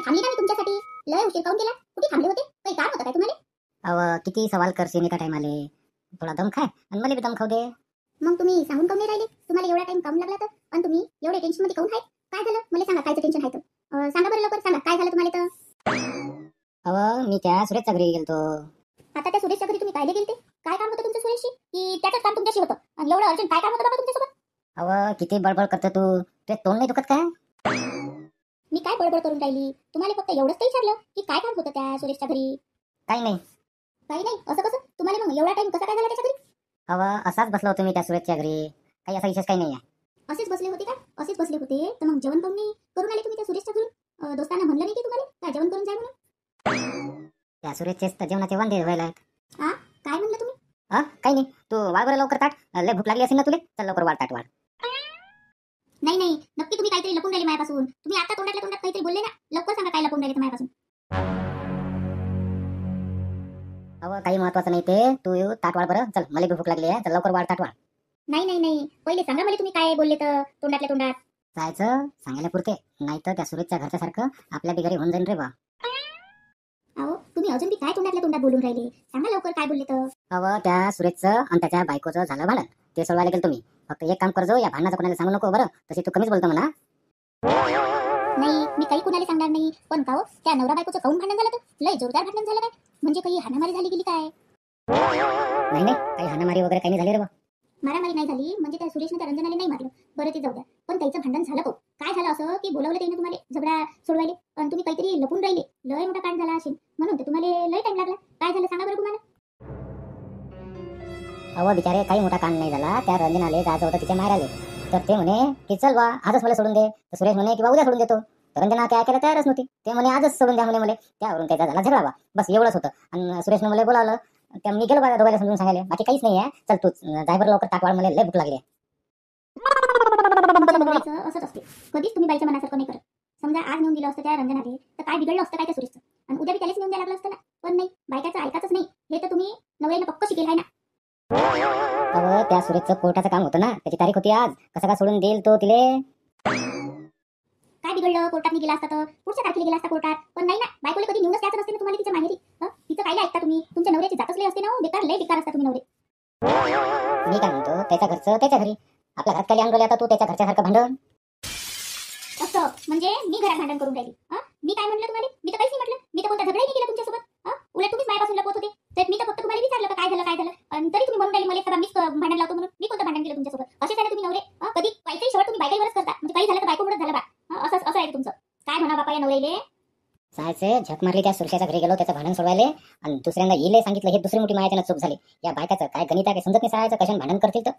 थांबली ना मी तुमच्यासाठी. लय उशीर काऊन केला? कुठे थांबले होते? काही काम होतं काय तुम्हाला? अव किती सवाल करशील एका टायमाले. थोडा दम खाय आणि मला बी दम खाऊ दे. मग तुम्ही सांगून काऊन नाही राहिले? तुम्हाला एवढा टाइम काऊन लागला तर? आणि तुम्ही एवढे टेन्शन मध्ये काऊन आहे? काय झालं? मला सांगा, कायचं टेन्शन आहे तर? सांगा बरं लवकर, सांगा काय झालं तुम्हाला तर? अव मी त्या सुरेशच्या घरी गेलतो. आता त्या सुरेशच्या घरी तुम्ही कायले गेलते? काय काम होतं तुमचं सुरेशशी? की त्याचंच काम तुमच्याशी होतं? आणि एवढं अर्जंट काय काम होतं बाबा तुमच्यासोबत? अव किती बडबड करतो तू. ते तोंड नाही दुखत काय? मी काय बडबड करून राहिली? तुम्हाला फक्त एवढंच तर विचारलं की काय काम होतं त्या सुरेशच्या घरी? काही नाही. काही नाही? असं कसं? तुम्हाला मग एवढा टाइम कसा काय झाला त्याच्या घरी? अव असाच बसलो होतो मी त्या सुरेशच्या घरी. काही असा विशेष काही नाही आहे. असेच बसले होते का? असेच बसले होते तर मग जेवण काऊन नाही करून आले तुम्ही त्या सुरेशच्या घरून? दोस्तांना म्हणलं नाही की तुम्हाला काय जेवण करून जाय म्हणून? त्या सुरेशचेच तर जेवणाचे वांदे व्हायला. काय म्हणलं तुम्ही? काही नाही. तू वाढ बरं लवकर ताट. लय भूक लागली असेल ना तुले. चल लवकर वाढ ताट वाढ. नाही नाही, नक्की तुम्ही काहीतरी लपून राहिले माझ्यापासून. तुम्ही आता तोंडातल्या तोंडात काहीतरी बोलले ना. लवकर सांगा काय लपून राहिले माझ्यापासून. अव काही महत्वाचं नाही ते. तू ताट वाढ बरं. चल मला बी भूक लागली आहे. चल लवकर वाढ ताट वाढ. नाही नाही नाही, पहिले सांगा मला तुम्ही काय बोलले तर तोंडातल्या तोंडात. जायचं सांगायला पुरते. नाही तर त्या सुरेशच्या घरच्या सारखं आपल्या बिगारी होऊन जाईन रे बा. अहो तुम्ही अजून बी काय तोंडातल्या तोंडात बोलून राहिले? सांगा लवकर काय बोलले तर. अव त्या सुरेशचं आणि त्याच्या बायकोचं झालं भांडण. ते सोडवायला गेलो तुम्ही. फक्त एक काम करजो, या भांडणाचं कोणाला सांगू नको बरं. तशी तू कमीच बोलतो म्हणा. नाही, मी काही कुणाला सांगणार नाही. पण का हो, त्या नवरा बायकोचं काऊन भांडण झालं तर? लय जोरदार भांडण झालं काय? म्हणजे काही हाणामारी झाली गेली काय? नाही नाही, काही हाणामारी वगैरे काही नाही झाली रे बा. मारामारी नाही झाली म्हणजे त्या सुरेशने त्या रंजनाला नाही मारलं. बरं ते जाऊ द्या. पण त्याचं भांडण झालं का? काय झालं असं की बोलावलं त्याने तुम्हाला झगडा सोडवायले आणि तुम्ही काहीतरी लपून राहिले? लय मोठा कांड झाला असेल म्हणून तर तुम्हाला लय टाइम लागला. काय झालं सांगा बरं तुम्हाला? अव बिचारे काही मोठा कांड नाही झाला. त्या रंजनाले जायचं होतं तिच्या मायराले. तर ते म्हणे की चल बा आजच मला सोडून दे. तर सुरेश म्हणे की बा उद्या सोडून देतो. तर रंजना काय ऐकायला तयारच नव्हती. ते म्हणे आजच सोडून द्या म्हणे मला. त्यावरून त्याचा झाला झगडा बा. बस एवढंच होतं. आणि सुरेशने मला बोलावलं. त्या मी गेलो बा दोघांना समजून सांगायला. बाकी काहीच नाही आहे. चल तूच जाय बरं लवकर ताट वाढ. मला लय भूक लागली आहे. असंच असते. कधीच तुम्ही बाईच्या मनासारखं नाही करत. समजा आज नेऊन दिलं असतं त्या रंजनाले तर काय बिघडलं असतं काय त्या सुरेशचं? आणि उद्या बी त्यालाच नेऊन द्यायला लागलं असतं ना. पण नाही, बायकाचं ऐकायचंच नाही. हे तर तुम्ही नवऱ्याला पक्क शिकेल आहे ना. अव त्या सुरेशचं कोर्टाचं काम होतं ना. त्याची तारीख होती आज. कसं का सोडून देईल तो तिले? काय बिघडलं? कोर्टात गेला असता तर पुढच्या तारखेला गेला असता कोर्टात. पण नाही ना, बायकोला कधी नेऊनच द्यायचं नसते ना तुम्हाला तिच्या माहेरी. तिचं काय ऐकता तुम्ही? तुमच्या नवऱ्याची जातच लय असते ना. बेकार, लय बेकार असता तुम्ही नवरे. मी काय म्हणतो, त्याच्या घरचं त्याच्या घरी. आपल्या घरात काय आणलं आता तू त्याच्या घरच्यासारखं भांडण? असं म्हणजे मी घरात भांडण करून राहिली? मी काय म्हणलं तुम्हाला? मी तर काहीच नाही म्हटलं. मी तर कोणता झगडाही नाही केला तुमच्यासोबत. उलट तुम्हीच माझ्यापासून लपवत होते. तर मी तर फक्त तुम्हाला विचारलं का काय झालं काय झालं. आणि तरी तुम्ही म्हणून राहिले मला सगळं मीच भांडण लावतो म्हणून. मी कोणतं भांडण केलं तुमच्यासोबत? असेच आहे ना तुम्ही नवरे. कधी काहीतरी शेवट तुम्ही बायकाईवरच करता. म्हणजे काही झालं तर बायकोमुळेच झालं बा. असं आहे तुमचं. काय म्हणा बापा या नवऱ्याले? सायचे झक मारली त्या सुरशाच्या घरी गेलो त्याचं भांडण सोडवायले. आणि दुसऱ्यांदा येले सांगितलं. हे दुसरी मोठी मायाच्यानं चूक झाली. या बायकाचं काय गणित आहे काय समजत नाही. सायचं कशाने भांडण करतील तर